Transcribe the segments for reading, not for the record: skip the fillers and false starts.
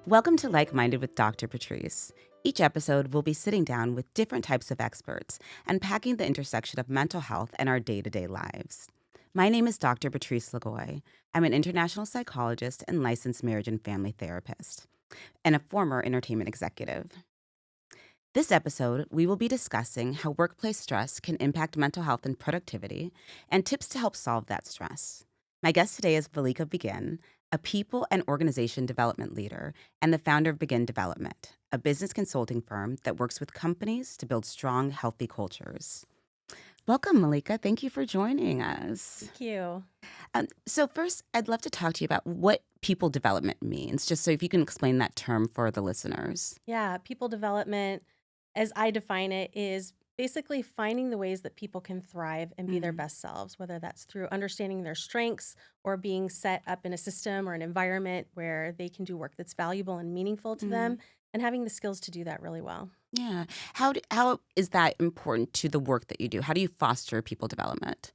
Welcome to Like Minded with Dr. Patrice. Each episode, we'll be sitting down with different types of experts, unpacking the intersection of mental health and our day-to-day lives. My name is Dr. Patrice Lagoy. I'm an international psychologist and licensed marriage and family therapist, and a former entertainment executive. This episode, we will be discussing how workplace stress can impact mental health and productivity, and tips to help solve that stress. My guest today is Malika Begin, a people and organization development leader and the founder of Begin Development, a business consulting firm that works with companies to build strong, healthy cultures. Welcome, Malika. Thank you for joining us. Thank you. So first, I'd love to talk to you about what people development means, just so if you can explain that term for the listeners. Yeah, people development, as I define it, is basically finding the ways that people can thrive and be their best selves, whether that's through understanding their strengths or being set up in a system or an environment where they can do work that's valuable and meaningful to them, and having the skills to do that really well. Yeah. How is that important to the work that you do? How do you foster people development?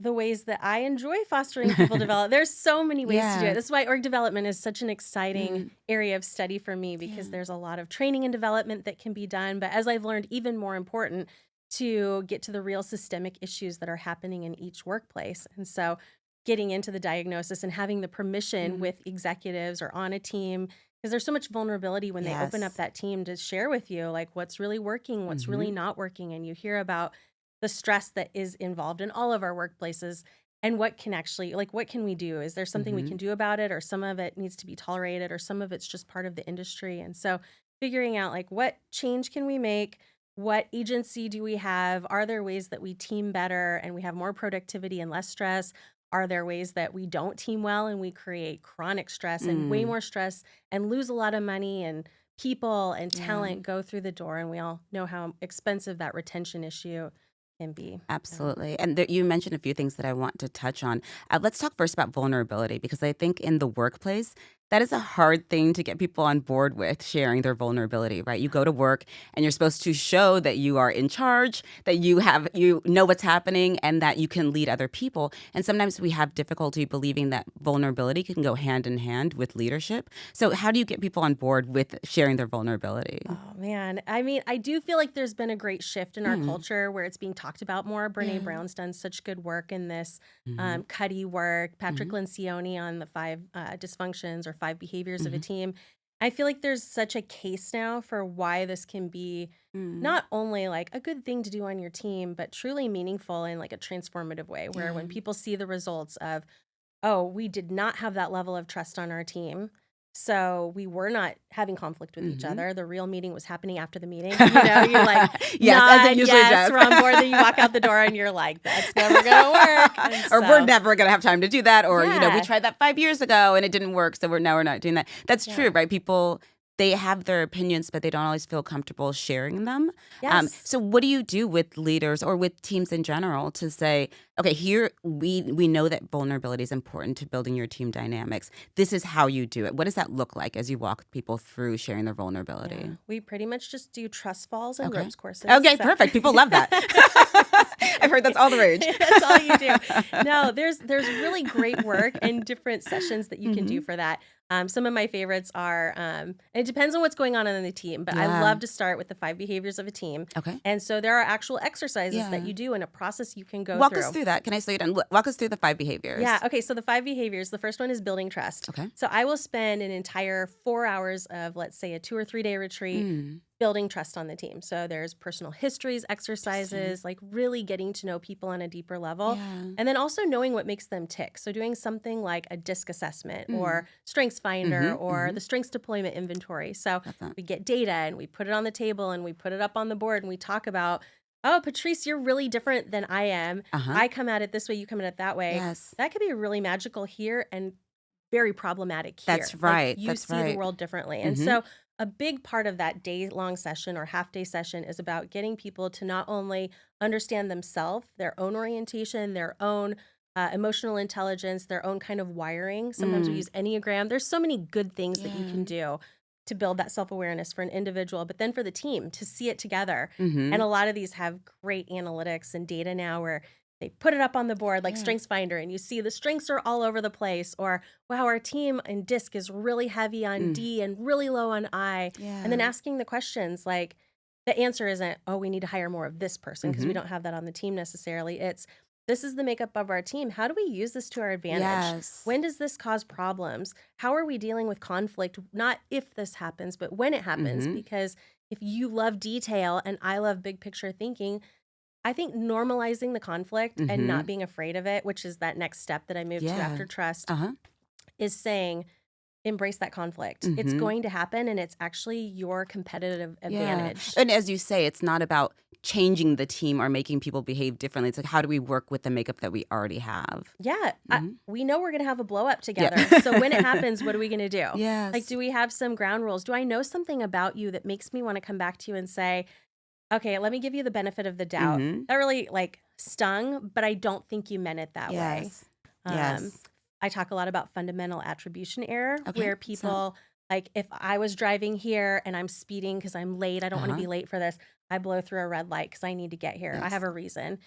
The ways that I enjoy fostering people develop, there's so many ways to do Yeah. it. This is why org development is such an exciting area of study for me, because Yeah. there's a lot of training and development that can be done. But as I've learned, even more important to get to the real systemic issues that are happening in each workplace. And so getting into the diagnosis and having the permission with executives or on a team, because there's so much vulnerability when they open up Yes. that team to share with you, like what's really working, what's really not working. And you hear about the stress that is involved in all of our workplaces and what can actually, like, what can we do? Is there something we can do about it, or some of it needs to be tolerated, or some of it's just part of the industry? And so figuring out like what change can we make? What agency do we have? Are there ways that we team better and we have more productivity and less stress? Are there ways that we don't team well and we create chronic stress and way more stress and lose a lot of money, and people and talent go through the door? And we all know how expensive that retention issue can be. Absolutely. And you mentioned a few things that I want to touch on. Let's talk first about vulnerability, because I think in the workplace, that is a hard thing to get people on board with, sharing their vulnerability, right? You go to work and you're supposed to show that you are in charge, that you know what's happening, and that you can lead other people. And sometimes we have difficulty believing that vulnerability can go hand in hand with leadership. So how do you get people on board with sharing their vulnerability? Oh man, I mean, I do feel like there's been a great shift in our culture where it's being talked about more. Brene Brown's done such good work in this. Cuddy work, Patrick Lencioni on the 5 dysfunctions or 5 behaviors of a team. I feel like there's such a case now for why this can be not only like a good thing to do on your team, but truly meaningful in like a transformative way, where when people see the results of, oh, we did not have that level of trust on our team, so we were not having conflict with each other. The real meeting was happening after the meeting. You know, you're like, Yes, as it nod, usually yes, does. we're on board. Then you walk out the door and you're like, that's never going to work. And Or we're never going to have time to do that. Or, we Yeah. tried that 5 years ago and it didn't work. So we're not doing that. That's true, right? People, they have their opinions, but they don't always feel comfortable sharing them. Yes. So what do you do with leaders or with teams in general to say, okay, here we know that vulnerability is important to building your team dynamics. This is how you do it. What does that look like as you walk people through sharing their vulnerability? Yeah. We pretty much just do trust falls and ropes courses. Okay, So- perfect. People love that. I've heard that's all the rage. That's all you do. No, there's really great work and different sessions that you can do for that. Some of my favorites are, it depends on what's going on the team, but I love to start with the 5 behaviors of a team. Okay. And so there are actual exercises that you do and a process you can go Walk through. us through that. Can I slow you down? Walk us through the 5 behaviors. Yeah. Okay. So the 5 behaviors, the first one is building trust. Okay. So I will spend an entire 4 hours of, let's say, a 2 or 3 day retreat building trust on the team. So there's personal histories, exercises, like really getting to know people on a deeper level. Yeah. And then also knowing what makes them tick. So doing something like a DISC assessment or Strengths Finder or the Strengths Deployment Inventory. So we get data and we put it on the table and we put it up on the board and we talk about, oh, Patrice, you're really different than I am. I come at it this way, you come at it that way. Yes. That could be really magical here and very problematic here. That's right. Like, you That's see right. the world differently. And so a big part of that day-long session or half-day session is about getting people to not only understand themselves, their own orientation, their own emotional intelligence, their own kind of wiring. Sometimes we use Enneagram. There's so many good things that you can do to build that self-awareness for an individual, but then for the team to see it together. And a lot of these have great analytics and data now where they put it up on the board like Yeah. Strengths Finder, and you see the strengths are all over the place. Or, wow, our team in DISC is really heavy on D and really low on I. And then Yeah. asking the questions like, the answer isn't, oh, we need to hire more of this person because we don't have that on the team necessarily. It's, this is the makeup of our team. How do we use this to our advantage? Yes. When does this cause problems? How are we dealing with conflict? Not if this happens, but when it happens. Because if you love detail and I love big picture thinking, I think normalizing the conflict and not being afraid of it, which is that next step that I moved to after trust, is saying, embrace that conflict. It's going to happen, and it's actually your competitive advantage. And as you say, it's not about changing the team or making people behave differently. It's like, how do we work with the makeup that we already have? Yeah. We know we're going to have a blow up together. So when it happens, what are we going to do? Yes. Like, do we have some ground rules? Do I know something about you that makes me want to come back to you and say, okay, let me give you the benefit of the doubt. That really like stung, but I don't think you meant it that way. Yes. I talk a lot about fundamental attribution error, where So, people, like if I was driving here and I'm speeding because I'm late, I don't want to be late for this, I blow through a red light because I need to get here. I have a reason.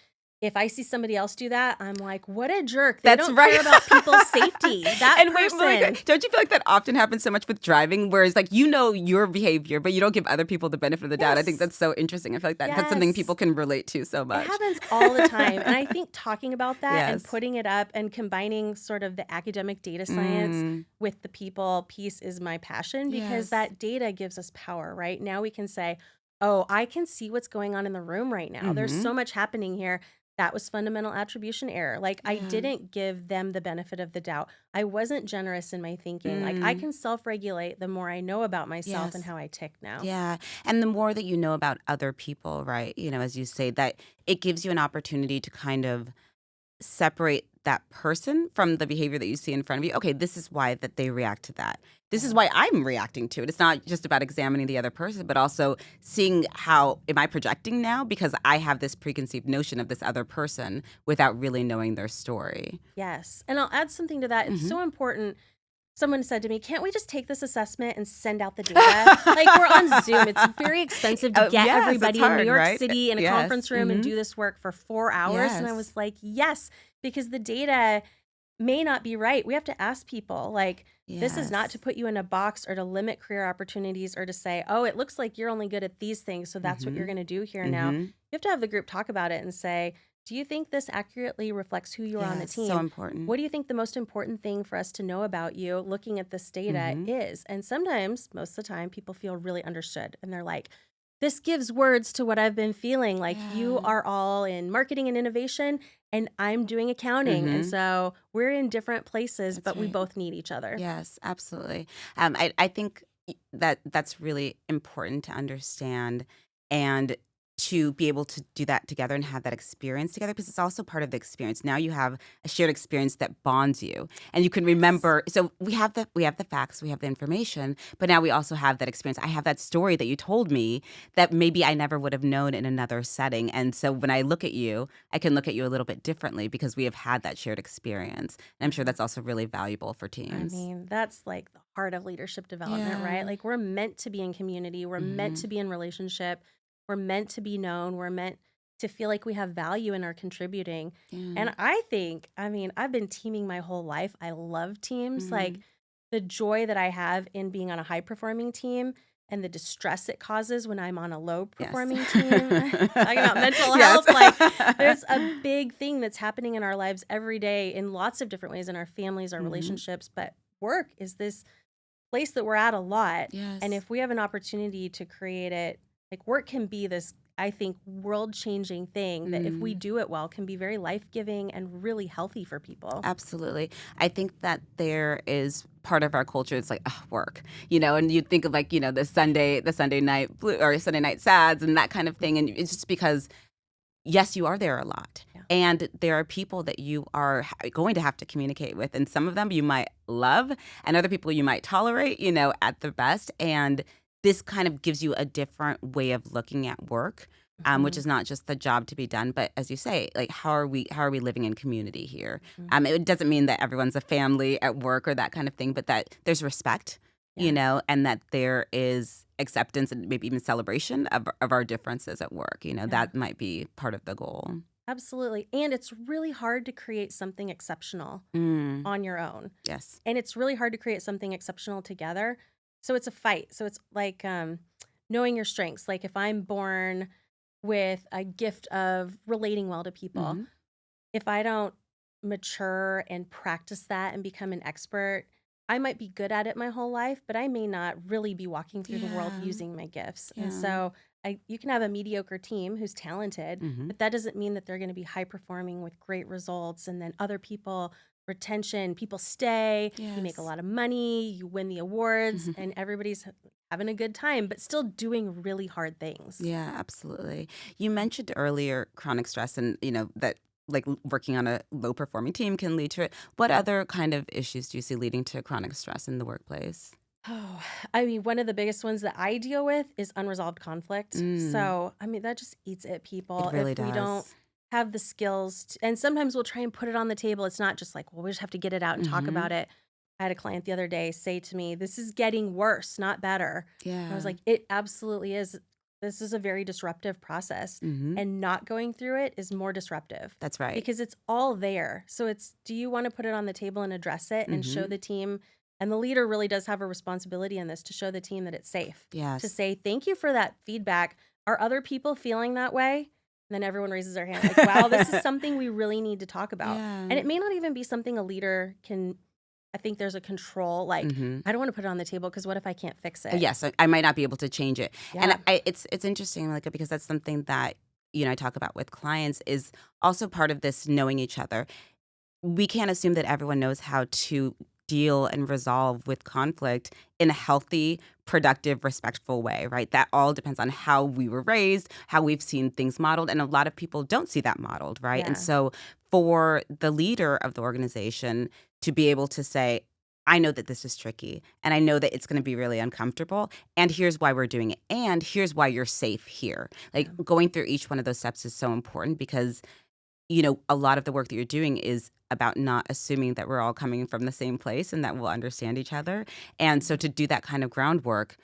If I see somebody else do that, I'm like, what a jerk. They don't care about people's safety. That and person. wait, Malika, don't you feel like that often happens so much with driving, whereas like you know your behavior, but you don't give other people the benefit of the doubt? I think that's so interesting. I feel like that's something people can relate to so much. It happens all the time. And I think talking about that and putting it up and combining sort of the academic data science with the people piece is my passion, because that data gives us power, right? Now we can say, oh, I can see what's going on in the room right now. There's so much happening here. That was fundamental attribution error. Like, I didn't give them the benefit of the doubt. I wasn't generous in my thinking. Like, I can self-regulate the more I know about myself and how I tick now. Yeah. And the more that you know about other people, right? You know, as you say, that it gives you an opportunity to kind of separate that person from the behavior that you see in front of you. Okay, this is why that they react to that. This is why I'm reacting to it. It's not just about examining the other person, but also seeing how am I projecting now because I have this preconceived notion of this other person without really knowing their story. Yes. And I'll add something to that. It's so important. Someone said to me, can't we just take this assessment and send out the data? Like, we're on Zoom. It's very expensive to get everybody in New York City in a conference room and do this work for 4 hours. And I was like, yes, because the data may not be right. We have to ask people, like, this is not to put you in a box or to limit career opportunities or to say, oh, it looks like you're only good at these things, so that's what you're going to do here now. You have to have the group talk about it and say, do you think this accurately reflects who you are on the team? So important. What do you think the most important thing for us to know about you looking at this data is? And sometimes, most of the time, people feel really understood. And they're like, this gives words to what I've been feeling. Like, you are all in marketing and innovation, and I'm doing accounting. And so we're in different places, but we both need each other. Yes, absolutely. I think that that's really important to understand and to be able to do that together and have that experience together, because it's also part of the experience. Now you have a shared experience that bonds you, and you can remember. So we have the facts, we have the information, but now we also have that experience. I have that story that you told me that maybe I never would have known in another setting. And so when I look at you, I can look at you a little bit differently because we have had that shared experience. And I'm sure that's also really valuable for teams. I mean, that's like the heart of leadership development, right? Like, we're meant to be in community. We're meant to be in relationship. We're meant to be known. We're meant to feel like we have value in our contributing. And I think, I mean, I've been teaming my whole life. I love teams. Like, the joy that I have in being on a high performing team and the distress it causes when I'm on a low performing team. Talking about mental health, like, there's a big thing that's happening in our lives every day in lots of different ways, in our families, our relationships. But work is this place that we're at a lot. And if we have an opportunity to create it, like, work can be this, I think, world-changing thing that if we do it well can be very life-giving and really healthy for people. Absolutely. I think that there is part of our culture. It's like, oh, work, you know, and you think of like, you know, the Sunday night blue or Sunday night sads and that kind of thing. And it's just because, yes, you are there a lot. And there are people that you are going to have to communicate with. And some of them you might love and other people you might tolerate, you know, at the best. And this kind of gives you a different way of looking at work, which is not just the job to be done, but as you say, like, how are we living in community here? It doesn't mean that everyone's a family at work or that kind of thing, but that there's respect, you know, and that there is acceptance and maybe even celebration of our differences at work. You know, that might be part of the goal. Absolutely. And it's really hard to create something exceptional Mm, on your own. yes. And it's really hard to create something exceptional together. So it's a fight. So it's like knowing your strengths. Like if I'm born with a gift of relating well to people, Hmm. if I don't mature and practice that and become an expert, I might be good at it my whole life, but I may not really be walking through the world Yeah. using my gifts. And Yeah. so you can have a mediocre team who's talented, Hmm. but that doesn't mean that they're going to be high performing with great results. And then other people, retention, people stay, you make a Yes. lot of money, you win the awards, and everybody's having a good time, but still doing really hard things. Yeah, absolutely. You mentioned earlier chronic stress and, that like working on a low performing team can lead to it. What other kind of issues do you see leading to chronic stress in the workplace? Oh, I mean, one of the biggest ones that I deal with is unresolved conflict. Mm, So, I mean, that just eats at it people really if we don't does. have the skills. And sometimes we'll try and put it on the table. It's not just like, well, we just have to get it out and talk Hmm. about it. I had a client the other day say to me, this is getting worse, not better. And I was Yeah. like, it absolutely is. This is a very disruptive process. Hmm. And not going through it is more disruptive That's right. because it's all there. So it's, do you want to put it on the table and address it and show Hmm. the team? And the leader really does have a responsibility in this to show the team that it's safe, to Yes. say, thank you for that feedback. Are other people feeling that way? And then everyone raises their hand like, wow, this is something we really need to talk about. Yeah. And it may not even be something a leader can, I think there's a control, like, Hmm. I don't want to put it on the table because what if I can't fix it? Yes, I might not be able to change it. And Yeah. it's interesting, like, because that's something that, I talk about with clients is also part of this knowing each other. We can't assume that everyone knows how to deal and resolve with conflict in a healthy, productive, respectful way, right? That all depends on how we were raised, how we've seen things modeled, and a lot of people don't see that modeled, right? And Yeah. so for the leader of the organization to be able to say, I know that this is tricky and I know that it's going to be really uncomfortable and here's why we're doing it and here's why you're safe here. Like Yeah. going through each one of those steps is so important because a lot of the work that you're doing is about not assuming that we're all coming from the same place and that we'll understand each other. And so to do that kind of groundwork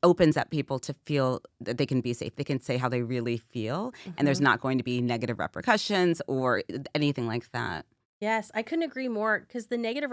opens up people to feel that they can be safe. They can say how they really feel, and there's Mhm. not going to be negative repercussions or anything like that. Yes, I couldn't agree more because the negative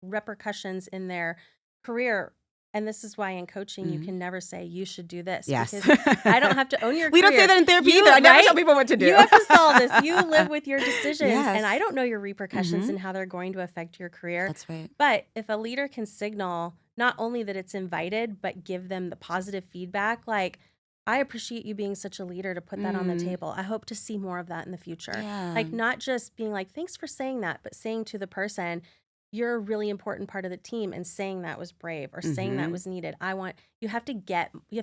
repercussions in their career, and this is why in coaching you Mhm. can never say you should do this Yes. because I don't have to own your We don't say career. that in therapy You either. I never tell right? people what to do. You have to solve this. You live with your decisions, and I Yes. don't know your repercussions Mhm. and how they're going to affect your career. That's right. But if a leader can signal not only that it's invited, but give them the positive feedback, like, I appreciate you being such a leader to put that on the Mm. table. I hope to see more of that in the future. Yeah. Like, not just being like, thanks for saying that, but saying to the person, you're a really important part of the team, and saying that was brave or saying that Mhm. was needed. You have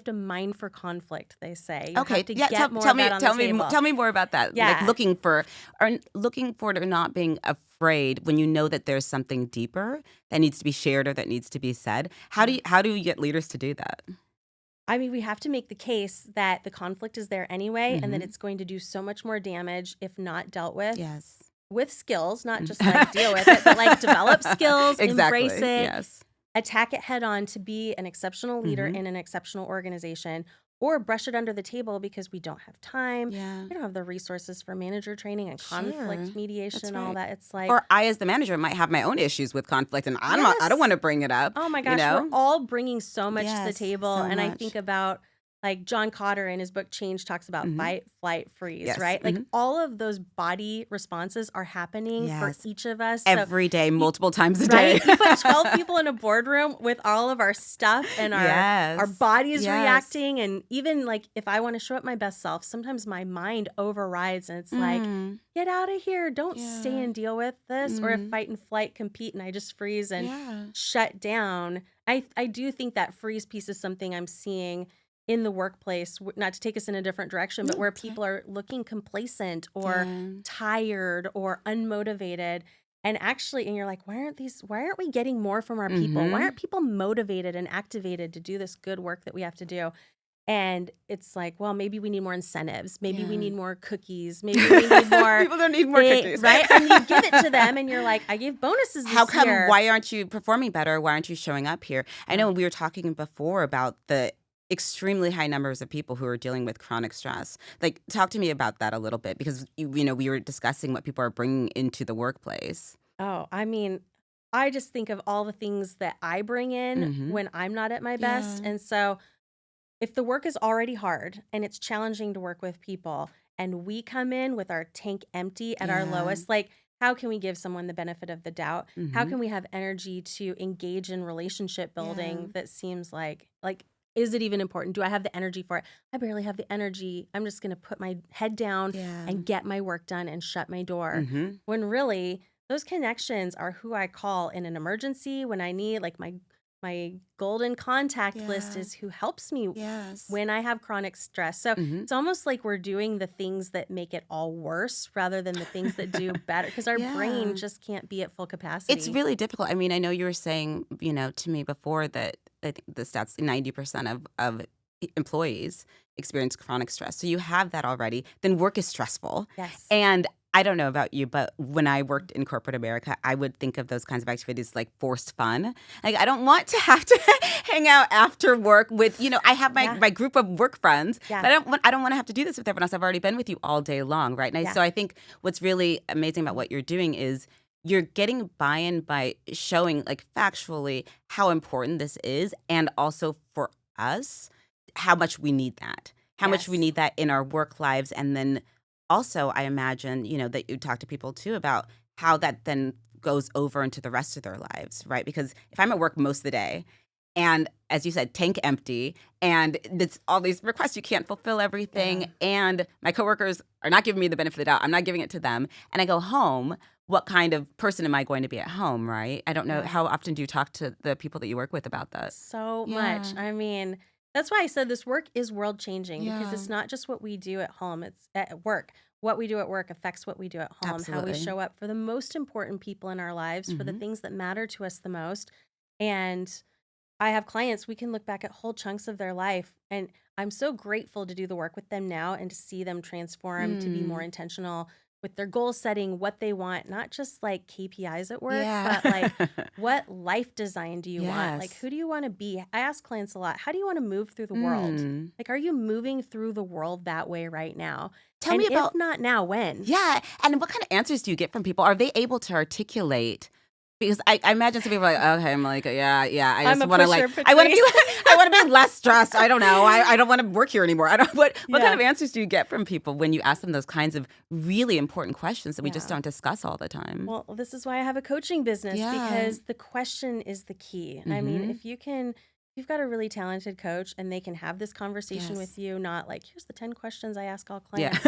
to mine for conflict, they say. You have Okay. to Yeah. get more Tell of me. that on the table. Tell me more about that. Like Yeah. looking for it or not being afraid when you know that there's something deeper that needs to be shared or that needs to be said. Yeah. How do you get leaders to do that? I mean, we have to make the case that the conflict is there anyway and that Hmm. it's going to do so much more damage if not dealt Yes. with skills, not just like deal with it, but like develop skills, embrace Exactly. it, Yes. attack it head on to be an exceptional leader Hmm. in an exceptional organization, or brush it under the table because we don't have time. Yeah. We don't have the resources for manager training and conflict Sure. mediation That's and all right. that. It's like, Or I, as the manager, might have my own issues with conflict, and I don't yes. want to bring it up. Oh my You gosh, we're know. all bringing so much to the Yes. table. So And I much. think about like John Cotter in his book Change talks about Hmm. fight, flight, freeze, Yes. right? Like all of those body responses are happening for Yes. each of us. So Every day, you, multiple times a right? day. You put 12 people in a boardroom with all of our stuff and our Yes. bodies Yes. reacting. And even like if I want to show up my best self, sometimes my mind overrides and it's like, Mm. get out of here. Don't stay Yeah. and deal with this. Or if Mm. fight and flight compete and I just freeze and Yeah. shut down. I do think that freeze piece is something I'm seeing in the workplace, not to take us in a different direction, but No, where it's all right. people are looking complacent or Yeah. tired or unmotivated. And actually, and you're like, why aren't we getting more from our people? Why Mhm. aren't people motivated and activated to do this good work that we have to do? And it's like, well, maybe we need more incentives. Maybe we Yeah. need more cookies. Maybe we need more People don't need more cookies. right? And you give it to them and you're like, I gave bonuses How this come? year. Why aren't you performing better? Why aren't you showing up here? I Yeah. know we were talking before about the extremely high numbers of people who are dealing with chronic stress. Like, talk to me about that a little bit because, we were discussing what people are bringing into the workplace. Oh, I mean, I just think of all the things that I bring in Mm-hmm. when I'm not at my best. Yeah. And so if the work is already hard and it's challenging to work with people, and we come in with our tank empty at our Yeah. lowest, like, how can we give someone the benefit of the doubt? How Mm-hmm. can we have energy to engage in relationship Yeah. building that seems like, is it even important? Do I have the energy for it? I barely have the energy. I'm just going to put my head down Yeah. and get my work done and shut my door. Mm-hmm. When really, those connections are who I call in an emergency when I need, like, my golden contact list Yeah. is who helps me Yes. when I have chronic stress. So Mm-hmm. it's almost like we're doing the things that make it all worse rather than the things that do better because our brain Yeah. just can't be at full It's capacity. really difficult. I mean, I know you were saying, to me before that I think the stats 90% of employees experience chronic stress. So you have that already. Then work is stressful. Yes. And I don't know about you, but when I worked in corporate America, I would think of those kinds of activities like forced fun. Like, I don't want to have to hang out after work with, I have my, Yeah. my group of work friends, Yeah. but I don't want to have to do this with everyone else. I've already been with you all day long, right? Yeah. So I think what's really amazing about what you're doing is you're getting buy-in by showing, like, factually how important this is, and also for us how much we need that, how much we Yes. need that in our work lives. And then also, I imagine, that you talk to people too about how that then goes over into the rest of their lives, right? Because if I'm at work most of the day and, as you said, tank empty, and it's all these requests, you can't fulfill everything, Yeah. and my coworkers are not giving me the benefit of the doubt, I'm not giving it to them, and I go home, what kind of person am I going to be at home, right? I don't know. Yeah. How often do you talk to the people that you work with about that? So much. Yeah. I mean, that's why I said this work is world changing because Yeah. it's not just what we do at home, it's at work. What we do at work affects what we do at home, how we Absolutely. show up for the most important people in our lives, for the Mhm. things that matter to us the most. And I have clients, we can look back at whole chunks of their life. And I'm so grateful to do the work with them now and to see them transform, to be more Mm. intentional with their goal setting, what they want, not just like KPIs at work, Yeah. but like what life design do you want? Like, Yes. who do you want to be? I ask clients a lot, how do you want to move through the world? Mm. Like, are you moving through the world that way right now? Tell And me if about not now, when? Yeah, and what kind of answers do you get from people? Are they able to articulate? Because I imagine some people are like, okay, I'm like, yeah, I I'm just a want to, pusher, like, I want to be, Patrice. I want to be less stressed. I don't know. I don't want to work here anymore. I don't. What kind Yeah. of answers do you get from people when you ask them those kinds of really important questions that we just Yeah. don't discuss all the time? Well, this is why I have a coaching business Yeah. because the question is the key. I mean, Mm-hmm. if you've got a really talented coach and they can have this conversation with Yes. you, not like, here's the 10 questions I ask all Yeah. clients.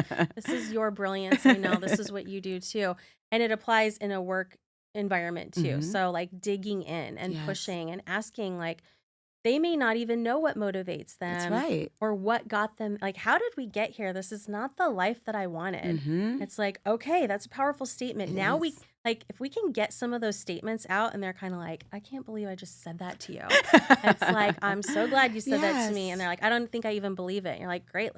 Right? This is your brilliance. I know this is what you do too. And it applies in a work environment too. Mm-hmm. So like digging in and Yes. pushing and asking, like, they may not even know what motivates That's them right. or what got them, like, how did we get here? This is not the life that I wanted. Mm-hmm. It's like, okay, that's a powerful statement. It Now we, is. like, if we can get some of those statements out and they're kind of like, I can't believe I just said that to you. It's like, I'm so glad you said that to me. And Yes. they're like, I don't think I even believe it. And you're like, great,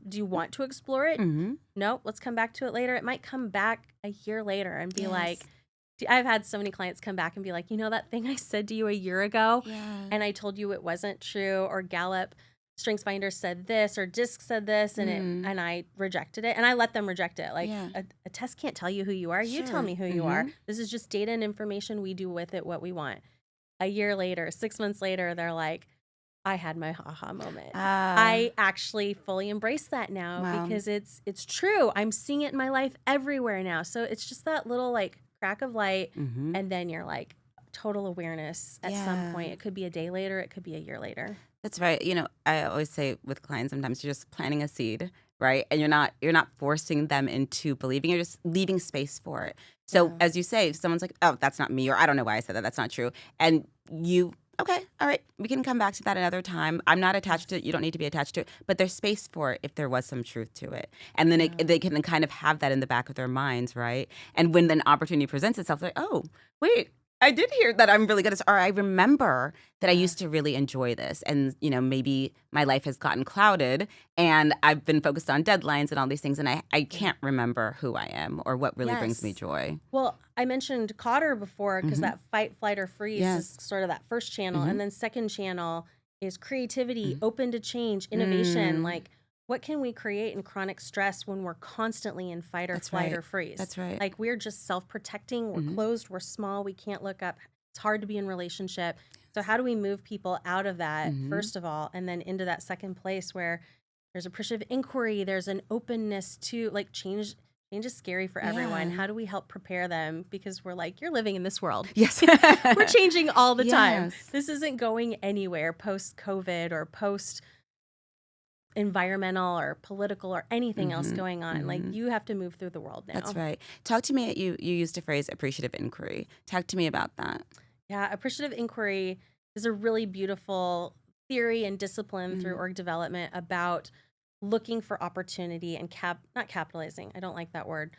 do you want to explore it? Mm-hmm. No, let's come back to it later. It might come back a year later and be like, Yes. I've had so many clients come back and be like, that thing I said to you a year ago Yeah. and I told you it wasn't true, or Gallup StrengthsFinder said this, or DISC said this, and Mm. I rejected it, and I let them reject it. Like, Yeah. a test can't tell you who you are. You tell Sure. me who you are. Mm-hmm. This is just data and information. We do with it what we want. A year later, 6 months later, they're like, I had my aha moment. Ah. I actually fully embrace that now Wow. because it's true. I'm seeing it in my life everywhere now. So it's just that little like crack of light, Mm-hmm. and then you're like total awareness at some point. Yeah. It could be a day later, it could be a year later. That's right. I always say with clients, sometimes you're just planting a seed, right? And you're not forcing them into believing. You're just leaving space for it. So Yeah. as you say, if someone's like, "Oh, that's not me," or "I don't know why I said that. That's not true," and okay, all right, we can come back to that another time. I'm not attached to it. You don't need to be attached to it. But there's space for it if there was some truth to it, and then Yeah. they can kind of have that in the back of their minds, right? And when an opportunity presents itself, they're like, "Oh, wait." I did hear that I'm really good at this, or I remember that I Yeah. used to really enjoy this. And, maybe my life has gotten clouded and I've been focused on deadlines and all these things. And I Yeah. can't remember who I am or what really brings me Yes. joy. Well, I mentioned Cotter before because Mm-hmm. that fight, flight, or freeze is Yes. sort of that first channel. Mm-hmm. And then second channel is creativity, Mm. open to change, innovation. Like, what can we create in chronic stress when we're constantly in fight or That's flight right. or freeze? That's right. Like, we're just self-protecting, we're closed, we're small, we can't look up. It's hard to be in relationship. So how do we move people out of that, first of all, and then into that second place where there's appreciative inquiry, there's an openness to, like, change is scary for everyone. Yeah. How do we help prepare them? Because we're like, you're living in this world. Yes. We're changing all the time. Yes. This isn't going anywhere post-COVID or post-environmental or political or anything else going on. Like, you have to move through the world now. That's right. Talk to me. You used a phrase, appreciative inquiry. Talk to me about that. Yeah, appreciative inquiry is a really beautiful theory and discipline through org development about looking for opportunity and not capitalizing. I don't like that word.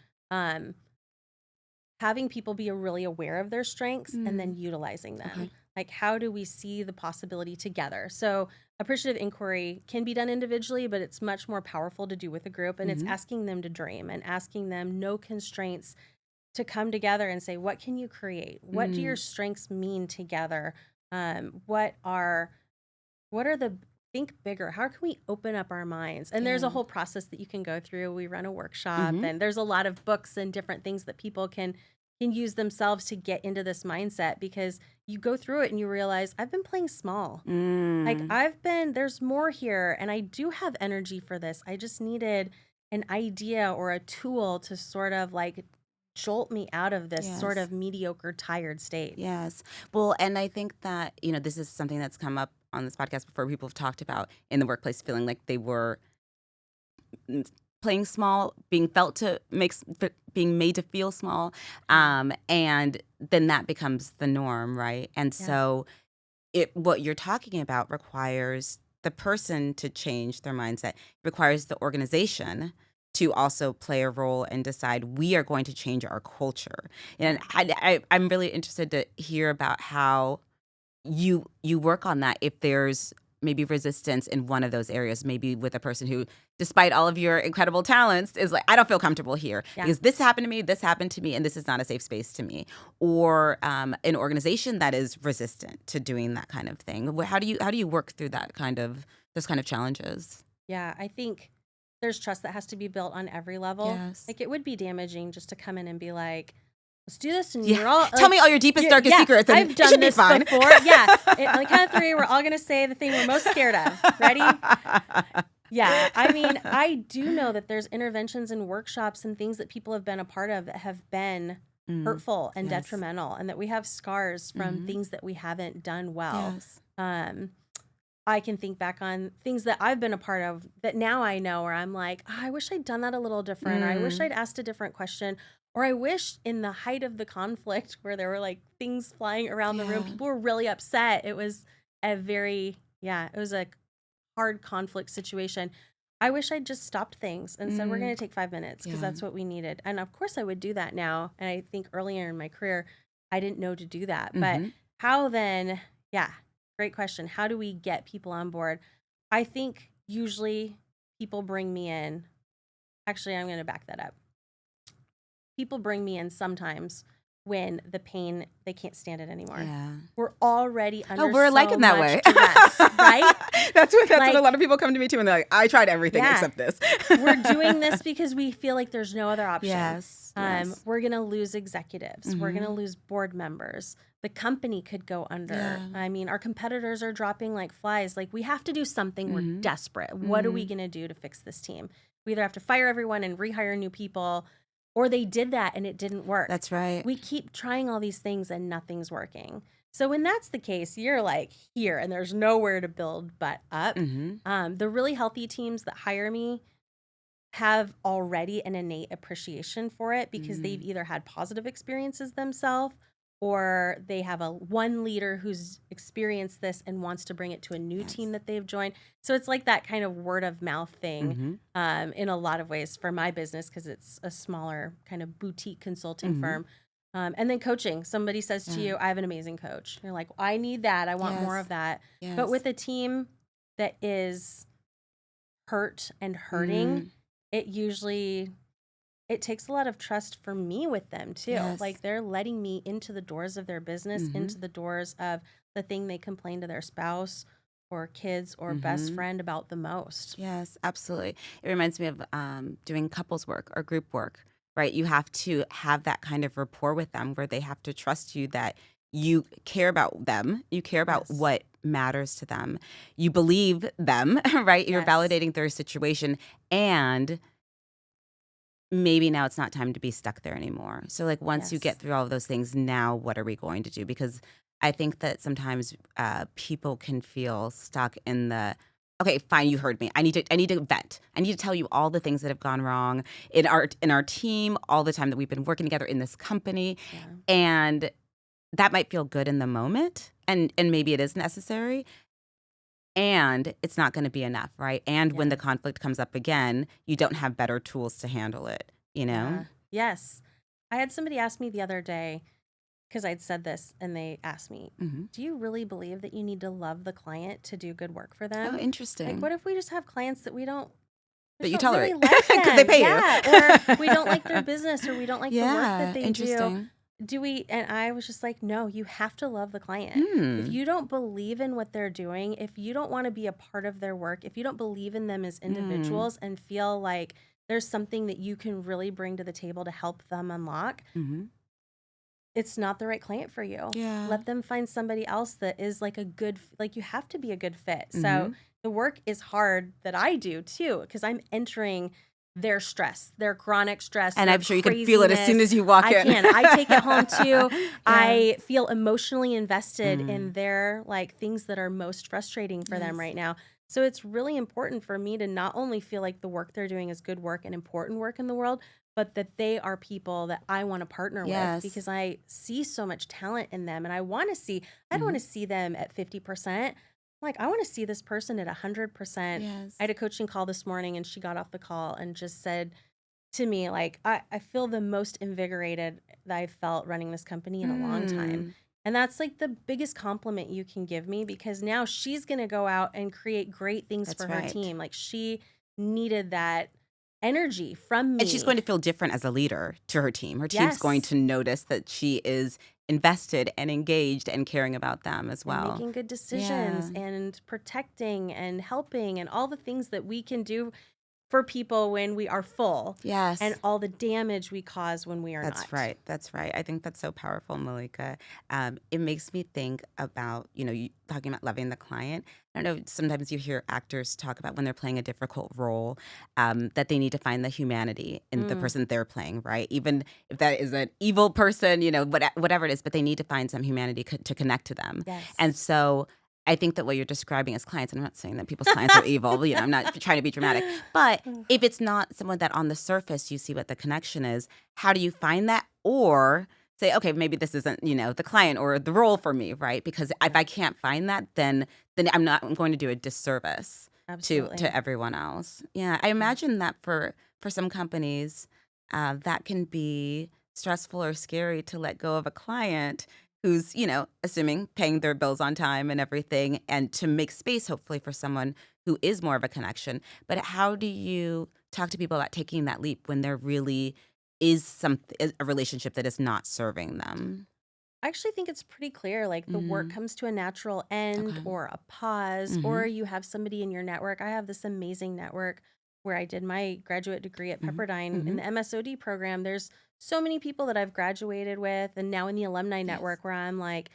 Having people be really aware of their strengths and then utilizing them. Okay. Like, how do we see the possibility together? So appreciative inquiry can be done individually, but it's much more powerful to do with a group. And it's asking them to dream and asking them no constraints to come together and say, what can you create? What do your strengths mean together? What are the, think bigger. How can we open up our minds? And there's a whole process that you can go through. We run a workshop and there's a lot of books and different things that people can use themselves to get into this mindset, because you go through it and you realize, I've been playing small. Like, there's more here, and I do have energy for this. I just needed an idea or a tool to sort of like jolt me out of this sort of mediocre, tired state. Yes. Well, and I think that, this is something that's come up on this podcast before. People have talked about in the workplace feeling like they were playing small, being made to feel small, and then that becomes the norm, right? And so what you're talking about requires the person to change their mindset, requires the organization to also play a role and decide, we are going to change our culture. And I'm really interested to hear about how you work on that, if there's maybe resistance in one of those areas, maybe with a person who, despite all of your incredible talents, is like, I don't feel comfortable here because this happened to me, and this is not a safe space to me. Or an organization that is resistant to doing that kind of thing. How do you work through those kind of challenges? Yeah, I think there's trust that has to be built on every level. Yes. Like, it would be damaging just to come in and be like, let's do this, and Yeah. you're all Tell me all your deepest, darkest secrets, and I've it done should be this fine. before. Yeah. On the count of three, we're all gonna say the thing we're most scared of. Ready? Yeah. I mean, I do know that there's interventions and workshops and things that people have been a part of that have been hurtful and detrimental, and that we have scars from things that we haven't done well. Yes. I can think back on things that I've been a part of that now I know, where I'm like, oh, I wish I'd done that a little different. Or I wish I'd asked a different question. Or I wish in the height of the conflict, where there were like things flying around the room, people were really upset. It was it was a hard conflict situation. I wish I'd just stopped things and said, we're going to take 5 minutes, because that's what we needed. And of course I would do that now. And I think earlier in my career, I didn't know to do that. But how then, great question. How do we get people on board? I think usually people bring me in. Actually, I'm going to back that up. People bring me in sometimes when the pain, they can't stand it anymore. Yeah. We're already under we're like in that way. duress, right? That's what a lot of people come to me too, and they're like, I tried everything except this. We're doing this because we feel like there's no other option. Yes. We're going to lose executives. We're going to lose board members. The company could go under. Yeah. I mean, our competitors are dropping like flies. Like, we have to do something. We're desperate. What are we going to do to fix this team? We either have to fire everyone and rehire new people, or they did that and it didn't work. That's right. We keep trying all these things and nothing's working. So when that's the case, you're like here and there's nowhere to build but up. The really healthy teams that hire me have already an innate appreciation for it, because they've either had positive experiences themselves, or they have one leader who's experienced this and wants to bring it to a new team that they've joined. So it's like that kind of word of mouth thing in a lot of ways for my business, because it's a smaller kind of boutique consulting firm. And then coaching. Somebody says to you, I have an amazing coach. You're like, I need that. I want more of that. But with a team that is hurt and hurting, it takes a lot of trust for me with them too. Like, they're letting me into the doors of their business, into the doors of the thing they complain to their spouse or kids or best Mm-hmm. friend about the most. Yes, absolutely. It reminds me of doing couples work or group work, right? You have to have that kind of rapport with them where they have to trust you that you care about them, you care about Yes. what matters to them, you believe them, right? You're Yes. validating their situation, and maybe now it's not time to be stuck there anymore. So, like, once you get Yes. through all of those things, now what are we going to do? Because I think that sometimes people can feel stuck in the, okay, fine, you heard me. I need to vent. I need to tell you all the things that have gone wrong in our team, all the time that we've been working together in this company, Yeah. and that might feel good in the moment, and maybe it is necessary. And it's not going to be enough, right? And when Yeah. the conflict comes up again, you don't have better tools to handle it, you know? Yeah. Yes. I had somebody ask me the other day, because I'd said this, and they asked me, Mhm. "Do you really believe that you need to love the client to do good work for Oh, them? Like, interesting. what if we just have clients that we But just you don't really tolerate like because they them?" pay you. Yeah. Or we don't like their business, or we don't like the work that Yeah, they do. interesting. Do we? And I was just like, no, you have to love the client. If Hmm. you don't believe in what they're doing, if you don't want to be a part of their work, if you don't believe in them as Mm. individuals and feel like there's something that you can really bring to the table to help them unlock, Mhm. it's not the right client for you. Yeah. Let them find somebody else that is like a good, like you have to be a good fit. So Mhm. the work is hard that I do too, because I'm entering their stress, their chronic stress, And their I'm sure you can feel it as soon craziness. as you walk I in. can. I take it home too. Yeah. I feel emotionally invested Mm. in their like things that are most frustrating for them Yes. right now. So it's really important for me to not only feel like the work they're doing is good work and important work in the world, but that they are people that I want to partner with Yes. because I see so much talent in them and I don't want Mhm. to see them at 50%. Like, I want to see this person at 100%. I Yes. had a coaching call this morning and she got off the call and just said to me, like, I feel the most invigorated that I've felt running this company in a long time. Mm. And that's like the biggest compliment you can give me because now she's going to go out and create great things for That's her right. team. Like, she needed that energy from And she's going me. to feel different as a leader to her team. Her team's going Yes. to notice that she is invested and engaged and caring about them as And well. making good decisions Yeah. and protecting and helping and all the things that we can do for people when we are full and Yes. all the damage we cause when we are That's not. right. That's right. I think that's so powerful, Malika. It makes me think about, you talking about loving the client. I don't know, sometimes you hear actors talk about when they're playing a difficult role, that they need to find the humanity in the Mm, person they're playing, right? Even if that is an evil person, whatever it is, but they need to find some humanity to connect to them. And yes. so I think that what you're describing as clients, I'm not saying that people's clients are evil, I'm not trying to be dramatic, but if it's not someone that on the surface you see what the connection is, how do you find that? Or say, okay, maybe this isn't, the client or the role for me, right? Because if Yeah, I can't find that, then I'm going to do a disservice to absolutely. everyone else. Yeah, I Yeah. imagine that for some companies, that can be stressful or scary to let go of a client who's, assuming paying their bills on time and everything, and to make space, hopefully, for someone who is more of a connection. But how do you talk to people about taking that leap when there really is a relationship that is not serving them? I actually think it's pretty clear, like, the work Mm, comes to a natural end okay. or a pause, or Mhm, you have somebody in your network. I have this amazing network where I did my graduate degree at mhm, Pepperdine in mhm. the MSOD program. There's so many people that I've graduated with, and now in the alumni Yes. network where I'm like,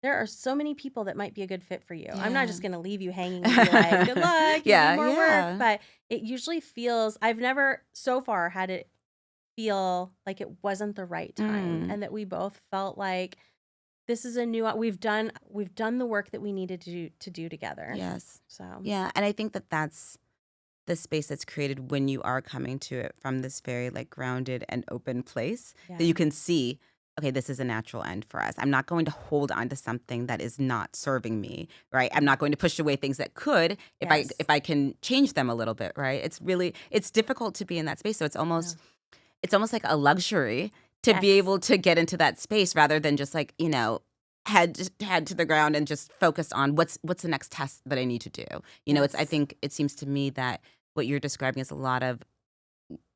there are so many people that might be a good fit for you. I'm not Yeah. just going to leave you hanging and be like, good luck, you need Yeah, more work. yeah. But it usually feels, I've never so far had it feel like it wasn't the right time Mm, and that we both felt like this is a new we've done the work that we needed to do together. yes. So, Yeah, and I think that that's the space that's created when you are coming to it from this very, like, grounded and open place that you yeah. can see, "Okay, this is a natural end for us. I'm not going to hold on to something that is not serving me," right? I'm Yeah. not going to push away things that could Yes. if I can change them a little bit, right? It's difficult to be in that space, so Yeah. it's almost like a luxury to be Yes. able to get into that space rather than just, like, head to the ground and just focus on what's the next test that I need to do. I Yes. think it seems to me that what you're describing is a lot of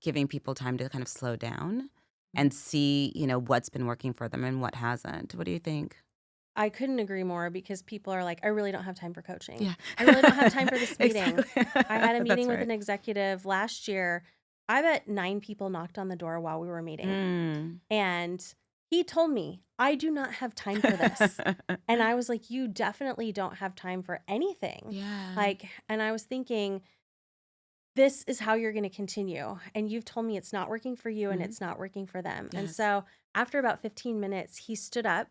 giving people time to kind of slow down Mm. and see, what's been working for them and what hasn't. What do you think? I couldn't agree more because people are like, I really don't have time for coaching. Yeah. I really don't have time for this meeting. Exactly. I had a That's meeting with right. an executive last year. I bet 9 people knocked on the door while we were meeting. Mm. And he told me, I do not have time for this. And I was like, you definitely don't have time for anything. Yeah. Like, and I was thinking, this is how you're going to continue. And you've told me it's not working for you and Mhm. it's not working for them. And Yes. so after about 15 minutes, he stood up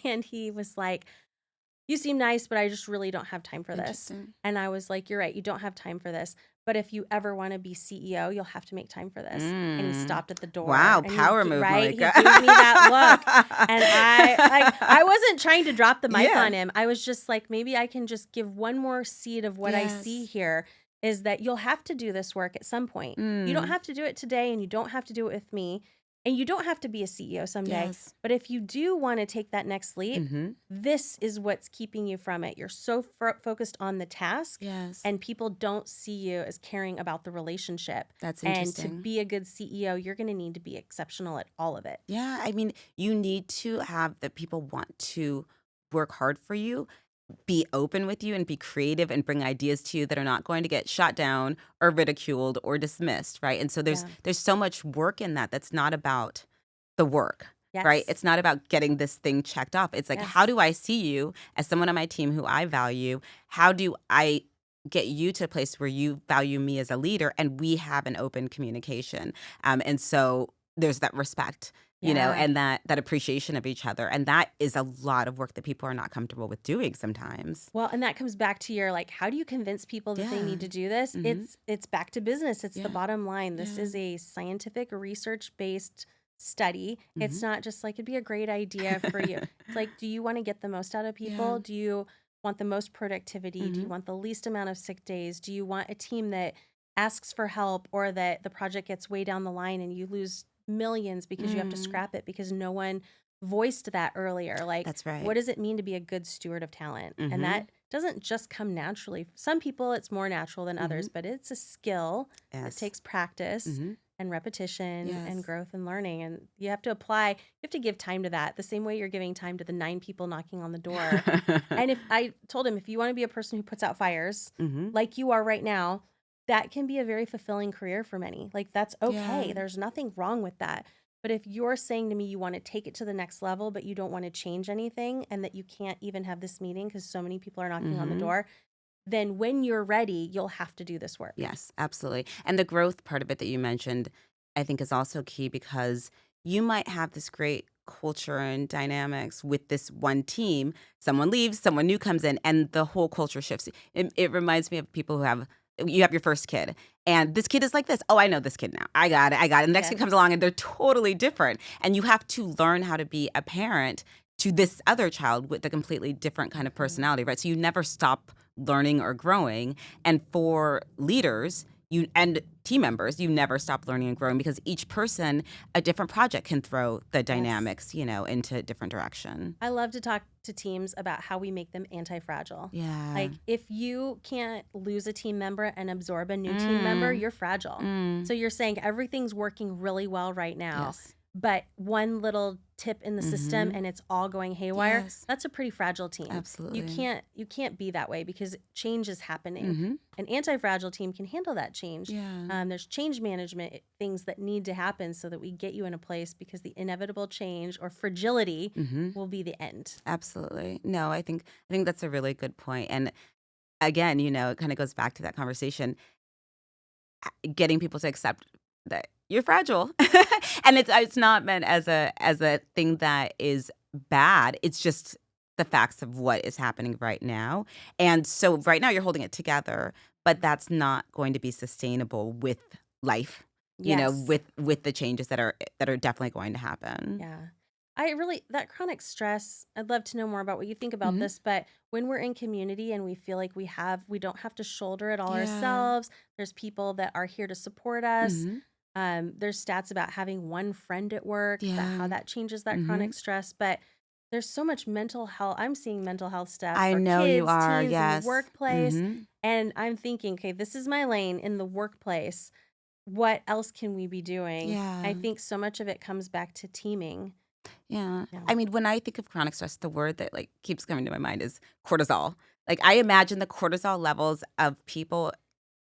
and he was like, you seem nice, but I just really don't have time for this. Interesting. And I was like, you're right, you don't have time for this. But if you ever want to be CEO, you'll have to make time for this. And he Mm. stopped at the door Wow, and power move, right, he Malika. gave me that look. And I wasn't trying to drop the mic Yeah. on him. I was just like, maybe I can just give one more seed of what I see Yes. here is that you'll have to do this work at some point. You don't Mm. have to do it today and you don't have to do it with me. And you don't have to be a CEO someday. Yes. But if you do want to take that next leap, Mhm. this is what's keeping you from it. You're so focused on the task, Yes. and people don't see you as caring about the relationship. That's And to interesting. be a good CEO, you're going to need to be exceptional at all of it. Yeah, I mean, you need to have the people want to work hard for you, be open with you and be creative and bring ideas to you that are not going to get shot down or ridiculed or dismissed, right? And so there's Yeah. there's so much work in that that's not about the work, right? Yes. It's not about getting this thing checked off. It's like, how Yes. do I see you as someone on my team who I value? How do I get you to a place where you value me as a leader and we have an open communication? And so there's that respect, Yeah. and that appreciation of each other. And that is a lot of work that people are not comfortable with doing sometimes. Well, and that comes back to your like, how do you convince people that they Yeah. need to do this? Mhm. It's back to business. It's the Yeah. bottom line. This Yeah. is a scientific research-based study. It's Mhm. not just like it'd be a great idea for you. It's like, do you want to get the most out of Yeah. people? Do you want the most productivity? Do you Mhm. want the least amount of sick days? Do you want a team that asks for help or that the project gets way down the line and you lose millions because you have to Mm. scrap it because no one voiced that earlier? Like, That's right. what does it mean to be a good steward of talent? And Mhm. that doesn't just come naturally. Some people, it's more natural than others, Mhm. but it's a skill that Yes. takes practice Mhm. and repetition and Yes. growth and learning. And you have to apply, you have to give time to that the same way you're giving time to the 9 people knocking on the door. And if I told him, if you want to be a person who puts out fires Mhm. like you are right now, that can be a very fulfilling career for many. Like, that's okay. Yeah. There's nothing wrong with that. But if you're saying to me you want to take it to the next level, but you don't want to change anything and that you can't even have this meeting because so many people are knocking on the Mhm. door, then when you're ready, you'll have to do this work. Yes, absolutely. And the growth part of it that you mentioned, I think is also key because you might have this great culture and dynamics with this one team. Someone leaves, someone new comes in, and the whole culture shifts. It reminds me of people who you have your first kid, and this kid is like this. Oh, I know this kid now. I got it. I got it. And the next kid Yes. comes along, and they're totally different. And you have to learn how to be a parent to this other child with a completely different kind of personality, right? So you never stop learning or growing. And for leaders, you and team members, you never stop learning and growing because each person, a different project can throw the Yes. dynamics, into a different direction. I love to talk to teams about how we make them anti-fragile. Yeah. Like, if you can't lose a team member and absorb a new team member, you're fragile. Mm. So you're saying everything's working really well right now, Yes. but one little tip in the system Mhm. and it's all going haywire. Yes. That's a pretty fragile team. Absolutely. You can't be that way because change is happening. Mhm. An anti-fragile team can handle that change. Yeah. There's change management things that need to happen so that we get you in a place because the inevitable change or fragility Mhm. will be the end. Absolutely. No, I think that's a really good point. And again, it kind of goes back to that conversation, getting people to accept that you're fragile. And it's not meant as a thing that is bad. It's just the facts of what is happening right now. And so right now you're holding it together, but that's not going to be sustainable with life, Yes. with the changes that are definitely going to happen. Yeah. That chronic stress, I'd love to know more about what you think about Mhm. this, but when we're in community and we feel like we don't have to shoulder it all Yeah. ourselves, there's people that are here to support us. Mhm. There's stats about having one friend at work, how Yeah. that changes that chronic Mhm. stress, but there's so much mental health. I'm seeing mental health stuff I for know you kids, are. teens in the Yes. workplace, Mhm. and I'm thinking, okay, this is my lane in the workplace. What else can we be doing? I Yeah. think so much of it comes back to teaming Yeah. Yeah. I mean, when I think of chronic stress, the word that like keeps coming to my mind is cortisol. Like I imagine the cortisol levels of people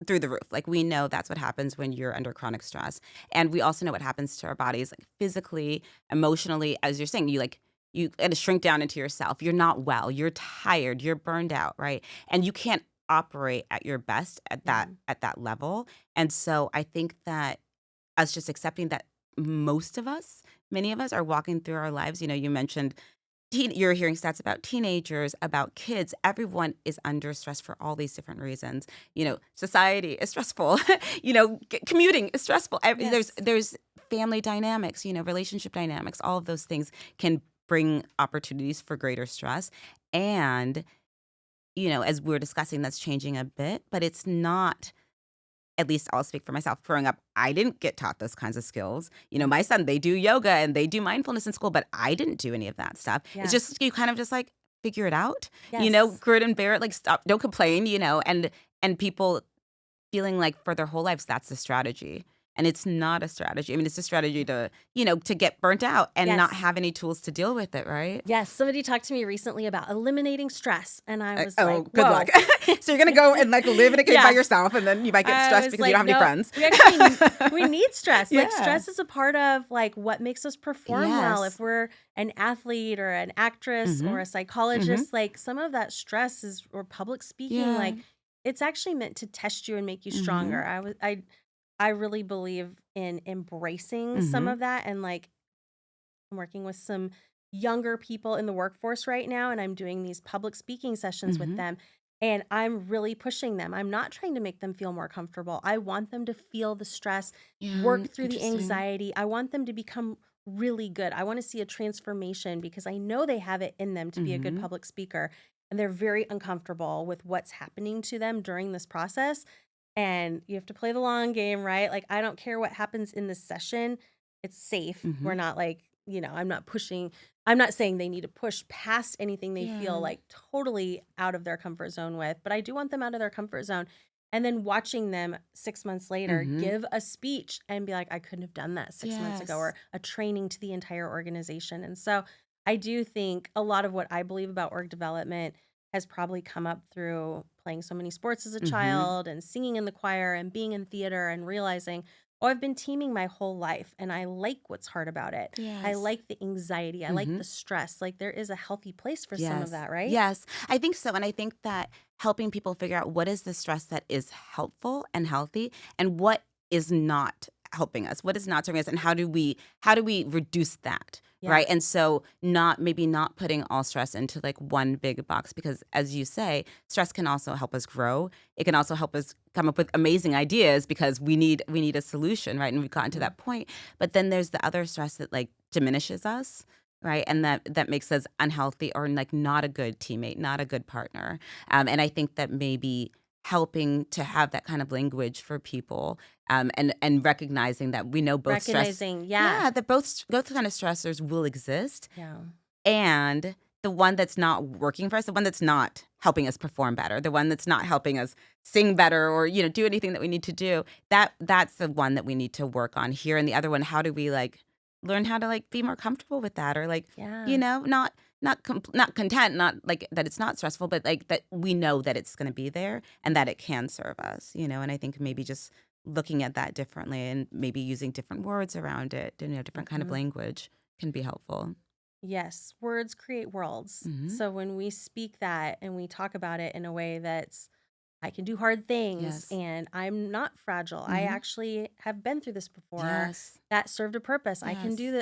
through the roof. Like we know that's what happens when you're under chronic stress. And we also know what happens to our bodies like physically, emotionally, as you're saying, you gotta shrink down into yourself. You're not well, you're tired, you're burned out, right? And you can't operate at your best Yeah. at that level. And so I think that us just accepting that most of us, many of us are walking through our lives. You mentioned you're hearing stats about teenagers, about kids. Everyone is under stress for all these different reasons. Society is stressful. Commuting is stressful. There's Yes. there's family dynamics, relationship dynamics. All of those things can bring opportunities for greater stress. And, as we're discussing, that's changing a bit, but it's not. At least I'll speak for myself. Growing up, I didn't get taught those kinds of skills. My son, they do yoga and they do mindfulness in school, but I didn't do any of that stuff. It's Yeah. just you kind of just like figure it out, Yes. grit and bear it, like stop, don't complain, and people feeling like for their whole lives that's the strategy. And it's not a strategy. I mean, it's a strategy to get burnt out and not Yes. have any tools to deal with it, right? Yes. Somebody talked to me recently about eliminating stress. And I was Oh, like, good luck. whoa. So you're gonna go and like live in a cave by Yeah. yourself, and then you might get I stressed was because you like, don't have any no, friends. we actually we need stress. Like Yeah. stress is a part of like what makes us perform well. If Yes. we're an athlete or an actress or Mhm. a Mhm. psychologist, like some of that stress is or public speaking, Yeah. like it's actually meant to test you and make you stronger. Mhm. I really believe in embracing some Mhm. of that and like I'm working with some younger people in the workforce right now, and I'm doing these public speaking sessions with Mhm. them. And I'm really pushing them. I'm not trying to make them feel more comfortable. I want them to feel the stress, Yeah, work through the interesting. anxiety. I want them to become really good. I want to see a transformation because I know they have it in them to be a good Mhm. public speaker. And they're very uncomfortable with what's happening to them during this process. And you have to play the long game, right? Like, I don't care what happens in this session. It's safe. We're Mhm. not like, I'm not saying they need to push past anything they feel Yeah. like totally out of their comfort zone with, but I do want them out of their comfort zone. And then watching them 6 months later Mhm. give a speech and be like, I couldn't have done that 6 months ago, Yes. or a training to the entire organization. And so I do think a lot of what I believe about org development has probably come up through playing so many sports as a Mhm. child and singing in the choir and being in theater and realizing, oh, I've been teaming my whole life and I like what's hard about it. I Yes. like the anxiety. I like the Mhm. stress. Like there is a healthy place for some of Yes. that, right? Yes. I think so, and I think that helping people figure out what is the stress that is helpful and healthy and what is not helping us, what is not serving us, and how do we reduce that, Yeah. right? And so not putting all stress into like one big box because as you say, stress can also help us grow. It can also help us come up with amazing ideas because we need a solution, right? And we've gotten to Mhm. that point. But then there's the other stress that like diminishes us, right? And that makes us unhealthy or like not a good teammate, not a good partner. And I think that maybe helping to have that kind of language for people, and recognizing that we know both stress, Recognizing, yeah. yeah, that both kind of stressors will exist, Yeah. and the one that's not working for us, the one that's not helping us perform better, the one that's not helping us sing better or do anything that we need to do, that's the one that we need to work on here. And the other one, how do we like learn how to like be more comfortable with that, or like Yeah. not content, not like that it's not stressful, but like that we know that it's going to be there and that it can serve us. And I think maybe just looking at that differently and maybe using different words around it, different kind of Mhm. language can be helpful. Yes, words create worlds. Mhm. So when we speak that and we talk about it in a way that's, I can do hard things Yes. and I'm not fragile. I Mhm. actually have been through this before. Yes. That served a purpose. Yes.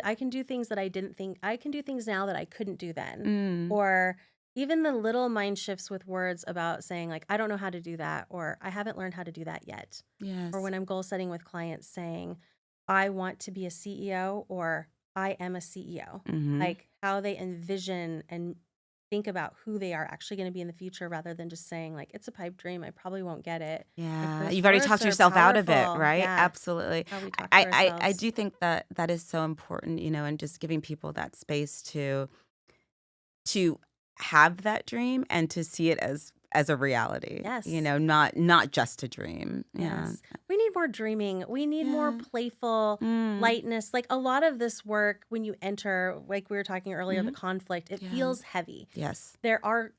I can do things that I didn't think I can do things now that I couldn't do then. Mm. Or even the little mind shifts with words about saying like I don't know how to do that or I haven't learned how to do that yet. Or Yes. when I'm goal setting with clients saying I want to be a CEO or I am a CEO. Mhm. Like how they envision and think about who they are actually going to be in the future rather than just saying like it's a pipe dream, I probably won't get it. Like Yeah. those You've already words talked are yourself out of it, powerful. right? Yeah, Absolutely. how we talk to I ourselves. do think that that is so important, and just giving people that space to have that dream and to see it as as a reality, Yes. not just a dream. Yeah. Yes. We need more dreaming. We need more Yeah. playful Mm. lightness. Like a lot of this work, when you enter, like we were talking earlier, the Hmm. conflict, it Yeah. feels heavy. Yes. There are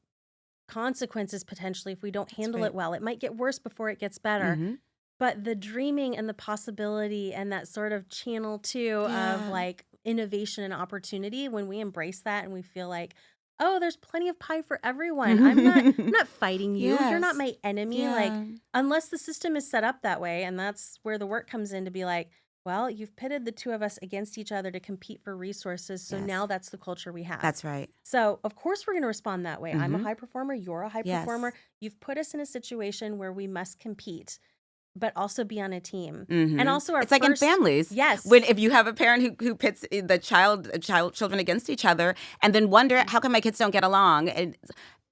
consequences potentially if we don't That's handle it right. well. It might get worse before it gets better. Hmm. But the dreaming and the possibility and that sort of channel too of Yeah. like innovation and opportunity, when we embrace that and we feel like, oh, there's plenty of pie for everyone. I'm not fighting you. You're not Yes. my enemy. Like, Yeah. unless the system is set up that way, and that's where the work comes in to be like, well, you've pitted the two of us against each other to compete for resources. So now Yes. that's the culture we have. That's right. So, of course, we're going to respond that way. I'm a Hmm. high performer. You're a high performer. Yes. You've put us in a situation where we must compete but also be on a team. And Hmm. also our It's like in first families when yes. if you have a parent who pits the children against each other, and then wonder how come my kids don't get along, and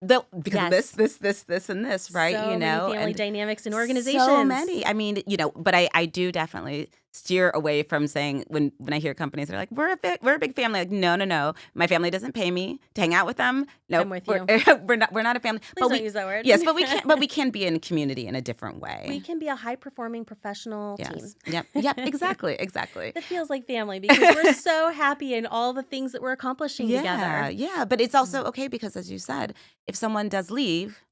because of this, Yes. this, and this, right? So many family And dynamics in so organizations. many. I mean, but I do definitely steer away from saying when I hear companies that are like, we're a big family. Like, no, no, no. My family doesn't pay me to hang out with them. I'm Nope. with We're you. we're not a family. Please But don't we use that word. yes, but we can be in a community in a different We way. can be a high performing professional team Yes. Yep. Yep. Exactly. Exactly. that feels like family because we're so happy in all the things that we're accomplishing Yeah. together. Yeah. But it's Mm. also okay because, as you said, if someone does leave,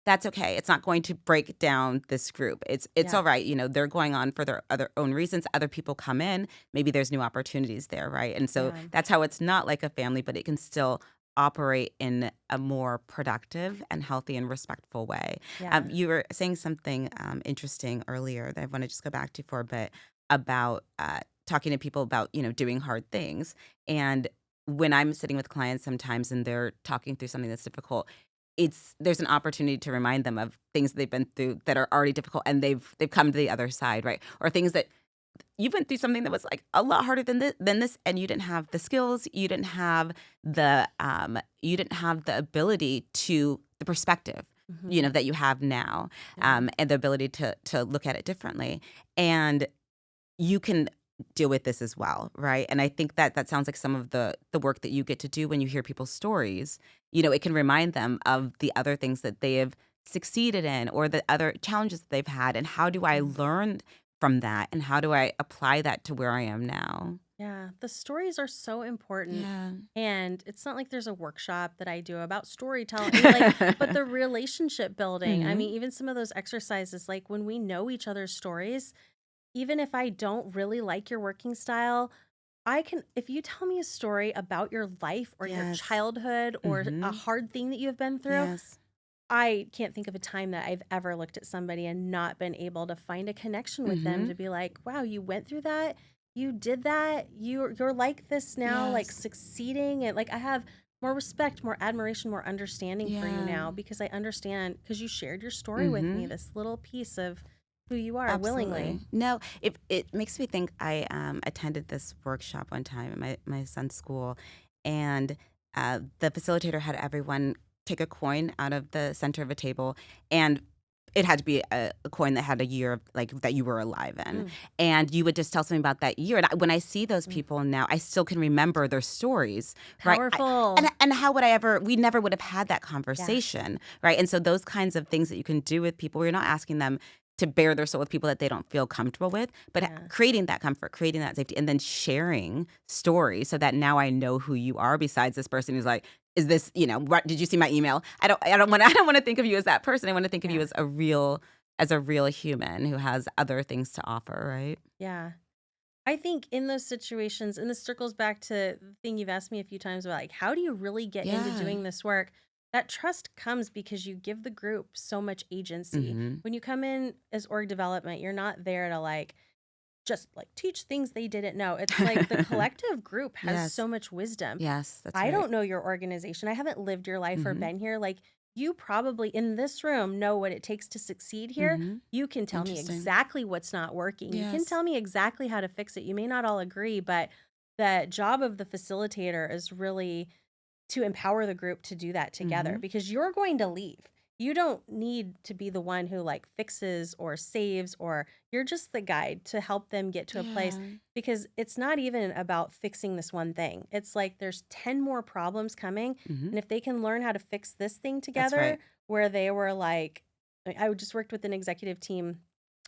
that's okay. It's not going to break down this group. It's Yeah. all right. They're going on for their other own reasons. Other people come in. Maybe there's new opportunities there, right? And so Yeah. that's how it's not like a family, but it can still operate in a more productive and healthy and respectful way. Yeah. You were saying something interesting earlier that I want to just go back to for a bit about talking to people about doing hard things. And when I'm sitting with clients sometimes and they're talking through something that's difficult, there's an opportunity to remind them of things they've been through that are already difficult, and they've come to the other side, right? Or things that you went through something that was like a lot harder than this, and you didn't have the skills, you didn't have the ability to the perspective, Hmm. that you have now, Yeah. and the ability to look at it differently, and you can deal with this as well, right? And I think that sounds like some of the work that you get to do when you hear people's stories. It can remind them of the other things that they have succeeded in or the other challenges that they've had, and how do I Mhm. learn from that, and how do I apply that to where I am now? Yeah. The stories are so important. Yeah. And it's not like there's a workshop that I do about storytelling, like, but the relationship building. I Hmm. mean, even some of those exercises, like when we know each other's stories, even if I don't really like your working style, I can, if you tell me a story about your life or your Yes. childhood or a Hmm. hard thing that you have been through, Yes. I can't think of a time that I've ever looked at somebody and not been able to find a connection with them Hmm. to be like, wow, you went through that. You did that. You're like this now, like Yes. succeeding. And like I have more respect, more admiration, more understanding for you Yeah. now because I understand because you shared your story with me, Hmm. this little piece of who you are willingly. Absolutely. No, it makes me think. I attended this workshop one time at my son's school, and the facilitator had everyone take a coin out of the center of a table, and it had to be a coin that had a year of, like, that you were alive in, Mm, and you would just tell something about that year. And when I see those mm. people now, I still can remember their stories, right? And Powerful. and how would I ever? We never would have had that Yeah. conversation, right? And so those kinds of things that you can do with people, you're not asking them to bare their soul with people that they don't feel comfortable with, but Yeah. creating that comfort, creating that safety, and then sharing stories so that now I know who you are besides this person who's like, is this, what did you see my email? I don't want to think of you as that person. I want to think of you Yeah. as a real human who has other things to offer, right? Yeah. I think in those situations, and this circles back to the thing you've asked me a few times about, like, how do you really get into Yeah. doing this work? That trust comes because you give the group so much agency. Mhm. When you come in as org development, you're not there to like just like teach things they didn't know. It's like the collective group has Yes. so much wisdom. Yes, that's I right. don't know your organization. I haven't lived your life or Mhm. been here. Like, you probably in this room know what it takes to succeed here. Mhm. You can tell me Interesting. exactly what's not working. You can Yes. tell me exactly how to fix it. You may not all agree, but the job of the facilitator is really to empower the group to do that together Mhm. because you're going to leave. You don't need to be the one who like fixes or saves, or you're just the guide to help them get to a place Yeah. because it's not even about fixing this one thing. It's like there's 10 more problems coming. Mhm. And if they can learn how to fix this thing That's together, right. where they were like, I just worked with an executive team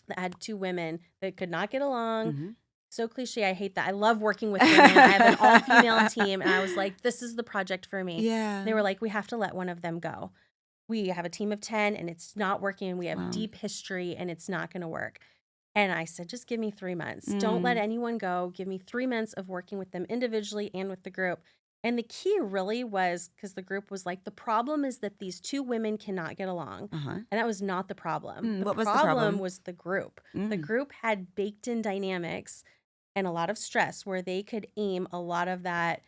that had 2 women that could not get along. Mhm. So cliche, I hate that. I love working with women. I have an all-female team, and I was like, "This is the project for me." Yeah. They were like, "We have to let one of them go. We have a team of 10, and it's not working, and we have Wow. deep history, and it's not gonna work." And I said, "Just give me 3 months. Don't let Mm. anyone go. Give me 3 months of working with them individually and with the group." And the key really was because the group was like, "The problem is that these 2 women cannot get along." Uh-huh. And that was not the problem. The What was the problem problem? was the group. The Mm. group had baked in dynamics and a lot of stress where they could aim a lot of that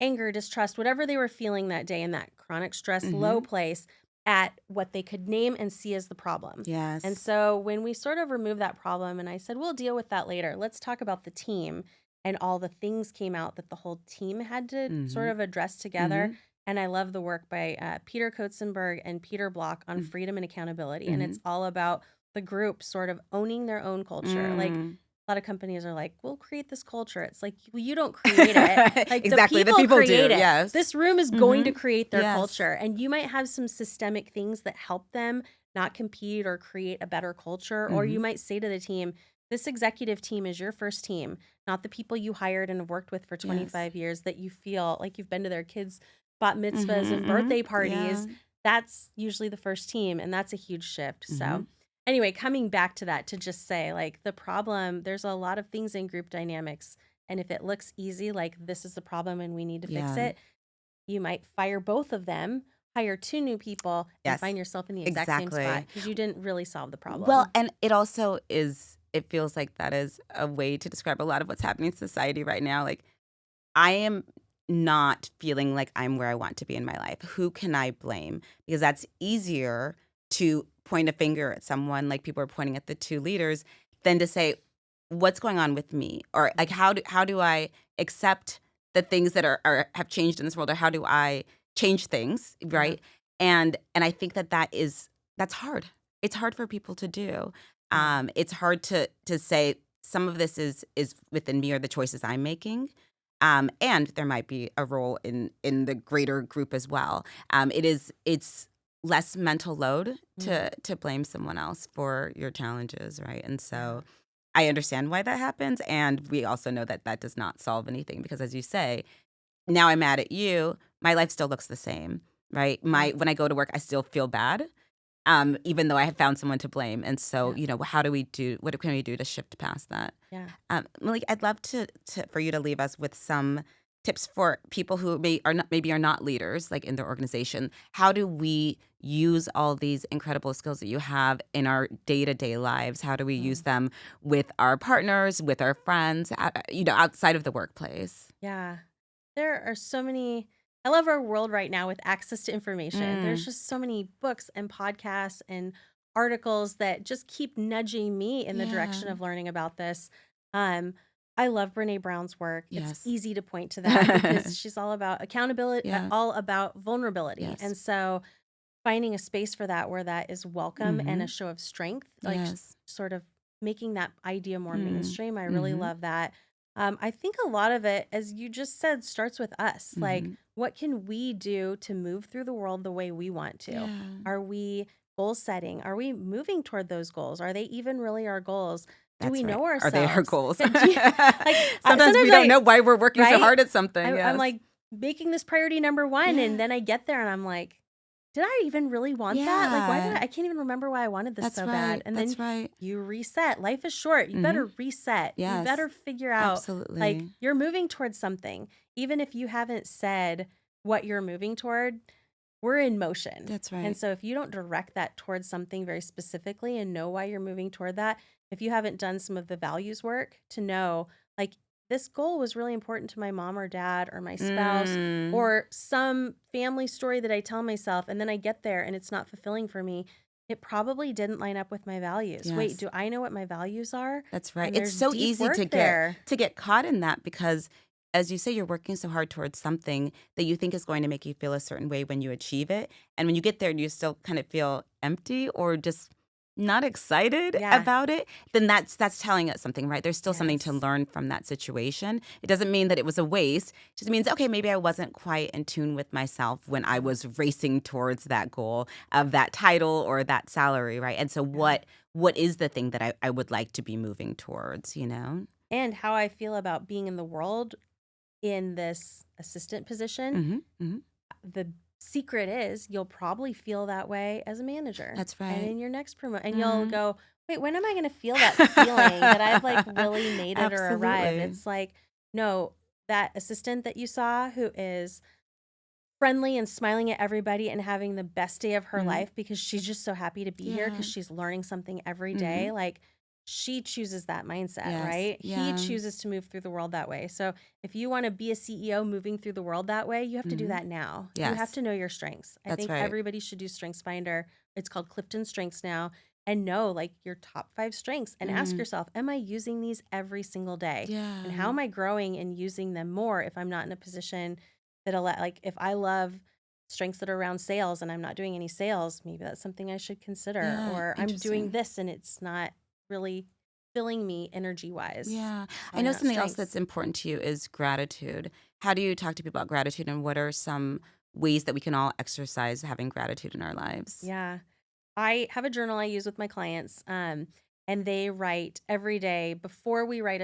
anger, distrust, whatever they were feeling that day in that chronic stress low Mhm. place at what they could name and see as the problem. And Yes. so when we sort of removed that problem and I said, we'll deal with that later, let's talk about the team. And all the things came out that the whole team had to sort Mhm. of address together. Mhm. And I love the work by Peter Kotzenberg and Peter Block on Mm. freedom and accountability. And it's Mhm. all about the group sort of owning their own culture. Like Mm. a lot of companies are like, we'll create this culture. It's like, well, you don't create it. Like the Exactly, the people people do, create it. yes. This room is going to Mhm. create their Yes. culture. And you might have some systemic things that help them not compete or create a better culture. Or you Mhm. might say to the team, this executive team is your first team, not the people you hired and have worked with for Yes. 25 years that you feel like you've been to their kids' bat mitzvahs Mhm, and mhm. birthday parties. Yeah. That's usually the first team. And that's a huge shift. So, Mhm. anyway, coming back to that, to just say, like, the problem, there's a lot of things in group dynamics. And if it looks easy, like this is the problem and we need to fix Yeah. it, you might fire both of them, hire 2 new people, and Yes. find yourself in the exact same spot Exactly. because you didn't really solve the Well, problem. and it also is it feels like that is a way to describe a lot of what's happening in society right now, like, I am not feeling like I'm where I want to be in my life. Who can I blame? Because that's easier to point a finger at someone, like people are pointing at the 2 leaders, than to say, "What's going on with me?" Or, like, how do I accept the things that are have changed in this world, or how do I change things, Yeah. right? And I think that's hard. It's hard for people to do. Yeah. It's hard to say some of this is within me or the choices I'm making. And there might be a role in the greater group as well. It's less mental load Mhm. to blame someone else for your challenges, right? And Yeah. so I understand why that happens, and we also know that that does not solve anything because, as you say, now I'm mad at you. My life still looks the same, right? My Yeah. when I go to work, I still feel bad, even though I have found someone to blame. And so, Yeah. what can we do to shift past that? Yeah. Malik, I'd love to for you to leave us with some tips for people who maybe are not leaders, like in their organization. How do we use all these incredible skills that you have in our day to day lives? How do we use Mm. them with our partners, with our friends, outside of the workplace? Yeah. There are so many. I love our world right now with access to information. There's Mm, just so many books and podcasts and articles that just keep nudging me in the direction yeah. of learning about this. Um, I love Brene Brown's work. It's Yes. easy to point to that because she's all about accountability, Yeah. all about vulnerability. Yes. And so finding a space for that where that is welcome and a Mm-hmm. show of strength, like Yes. sort of making that idea more Mm. mainstream. I really Mm-hmm. love that. I think a lot of it, as you just said, starts with us. Like, Mm-hmm. what can we do to move through the world the way we want to? Yeah. Are we goal setting? Are we moving toward those goals? Are they even really our goals? Do we That's right. know Are they our ourselves? goals? Do you, like Sometimes we sometimes don't know why we're working so right? hard at something. I'm Yes. like making this priority number one, and Yeah. then I get there and I'm like, did I even really want that? Like, why did Yeah. I can't even remember why I wanted this That's so bad. right. And then That's right. you reset. Life is short. You Mhm. better reset. You Yes. better figure out, like, Absolutely. you're moving towards something. Even if you haven't said what you're moving toward, we're in motion. That's And right. so if you don't direct that towards something very specifically and know why you're moving toward that, if you haven't done some of the values work to know, like, this goal was really important to my mom or dad or my spouse Mm. or some family story that I tell myself, and then I get there and it's not fulfilling for me, it probably didn't line up with my values. Wait, Yes. do I know what my values are? That's right. And It's there's so deep easy work there. to get caught in that because, as you say, you're working so hard towards something that you think is going to make you feel a certain way when you achieve it. And when you get there, you still kind of feel empty or just not excited Yeah. about it, then that's telling us something, right? There's still something to Yes. learn from that situation. It doesn't mean that it was a waste. It just means, okay, maybe I wasn't quite in tune with myself when I Yeah. was racing towards that goal of that title or that salary, right? And so Yeah. what is the thing that I would like to be moving towards, you know? And how I feel about being in the world in this assistant position, Mm-hmm. Mm-hmm. the secret is you'll probably feel that way as a manager That's and right. in your next promote. And you'll Mm-hmm. go, wait, when am I going to feel that feeling that I've like really made it or arrived? Absolutely. It's like, no, that assistant that you saw who is friendly and smiling at everybody and having the best day of her Mm-hmm. life because she's just so happy to be here because Yeah. she's learning something every Mm-hmm. day. Like she chooses that mindset, Yes. right? He Yeah. chooses to move through the world that way. So if you want to be a CEO moving through the world that way, you have to do Mm-hmm. that now. You have Yes. to know your strengths. I That's think right. everybody should do Strengths Finder. It's called Clifton Strengths now. And know like your top 5 strengths and ask Mm-hmm. yourself, am I using these every single day? And how Yeah. am I growing and using them more if I'm not in a position that like if I love strengths that are around sales and I'm not doing any sales, maybe that's something I should consider. Yeah. Or I'm doing Interesting. this and it's not really filling me energy wise. Yeah. I Probably know not something else that's strengths. important to you is gratitude. How do you talk to people about gratitude, and what are some ways that we can all exercise having gratitude in our lives? Yeah. I have a journal I use with my clients, and they write every day before we write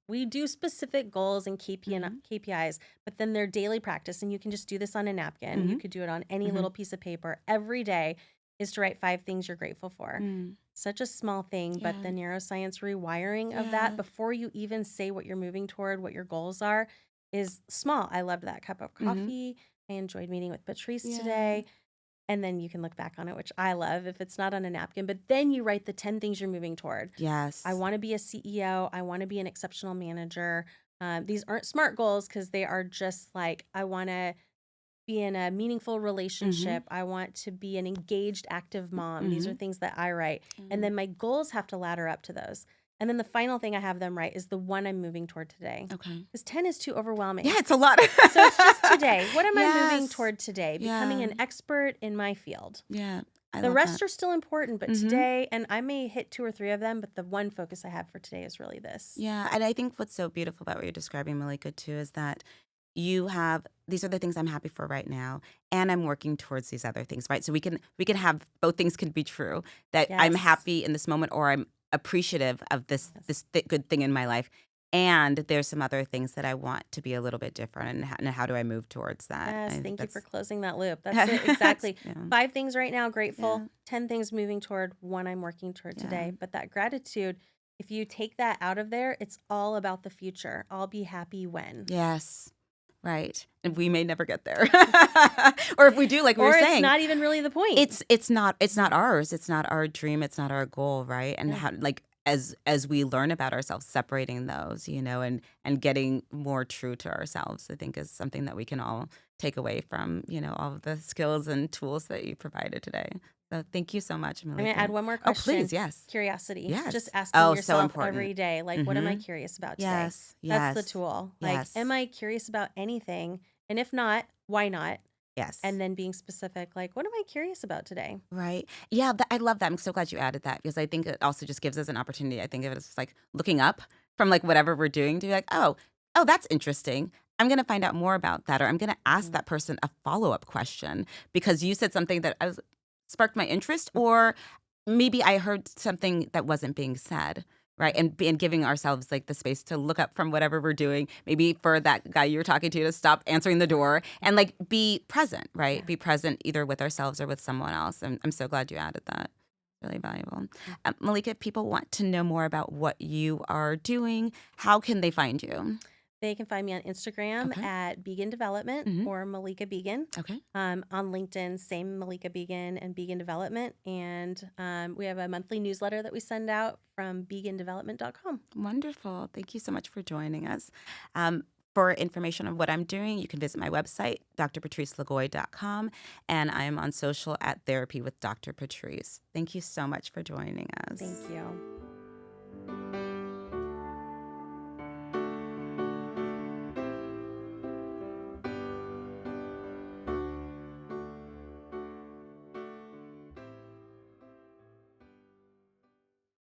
we do specific goals and Mm-hmm. KPIs, but then their daily practice, and you can just do this on a napkin. You Mm-hmm. could do it on any Mm-hmm. little piece of paper. Every day is to write 5 things you're grateful for. Mm. Such a small thing, but Yeah. the neuroscience rewiring of that Yeah. before you even say what you're moving toward, what your goals are, is small. I loved that cup of Mm-hmm. coffee. I enjoyed meeting with Patrice Yeah. today. And then you can look back on it, which I love if it's not on a napkin. But then you write the 10 things you're moving toward. I Yes. want to be a CEO. I want to be an exceptional manager. These aren't SMART goals because they are just like, I want to be in a meaningful Mm-hmm. relationship. I want to be an engaged, active mom. These are Mm-hmm. things that I write. And then my goals have to ladder up to those. And then the final thing I have them write is the one I'm moving toward today. Okay. Because 10 is too Yeah, overwhelming. it's a lot. So it's just today. What am I moving Yes. toward today? Becoming Yeah. an expert in my field. Yeah. I The love that. rest are still important, but Mm-hmm. today, and I may hit 2 or 3 of them, but the one focus I have for today is really this. Yeah, and I think what's so beautiful about what you're describing, Malika, too, is that you have these are the things I'm happy for right now, and I'm working towards these other things, right? So we can have both things can be true. That I'm Yes. happy in this moment, or I'm appreciative of this Yes. good thing in my life, and there's some other things that I want to be a little bit different, and how do I move towards that? I Yes. think Thank you for that's closing that loop. That's it. Exactly. yeah, 5 things right now, yeah, grateful. 10 things moving toward, one I'm working toward yeah. today. But that gratitude, if you take that out of there, it's all about the future. I'll be happy when. Yes. Right. And we may never get there. Or if we do, like we were Or it's saying, not even really the point. it's not ours. It's not our dream. It's not our goal, right? And Yeah. how like as we learn about ourselves, separating those, and getting more true to ourselves, I think is something that we can all take away from, all of the skills and tools that you provided today. So thank you so much, I'm going to add Malika. one more Oh, question. please, yes. Curiosity. Just Yes. asking Oh, so yourself every important. day, like, what am I Mm-hmm. curious about today? Yes. That's the Yes. tool. Like, Yes. am I curious about anything? And if not, why not? Yes. And then being specific, like, what am I curious about today? Right. Yeah, I love that. I'm so glad you added that because I think it also just gives us an opportunity. I think of it as just like looking up from like whatever we're doing to be like, oh, that's interesting. I'm going to find out more about that, or I'm going to ask Mhm. that person a follow-up question because you said something that sparked my interest, or maybe I heard something that wasn't being said. Right. And giving ourselves like the space to look up from whatever we're doing, maybe for that guy you're talking to stop answering the door and like be present, right? Yeah. Be present either with ourselves or with someone else. I'm so glad you added that. Really valuable. Malika, if people want to know more about what you are doing, how can they find you? They can find me on Instagram Okay. at Begin Development Mm-hmm. or Malika Begin. Okay. On LinkedIn, same Malika Begin and Begin Development. And we have a monthly newsletter that we send out from begindevelopment.com. Wonderful. Thank you so much for joining us. For information on what I'm doing, you can visit my website, drpatricelegoy.com, and I am on social at Therapy with Dr. Patrice. Thank you so much for joining us. Thank you.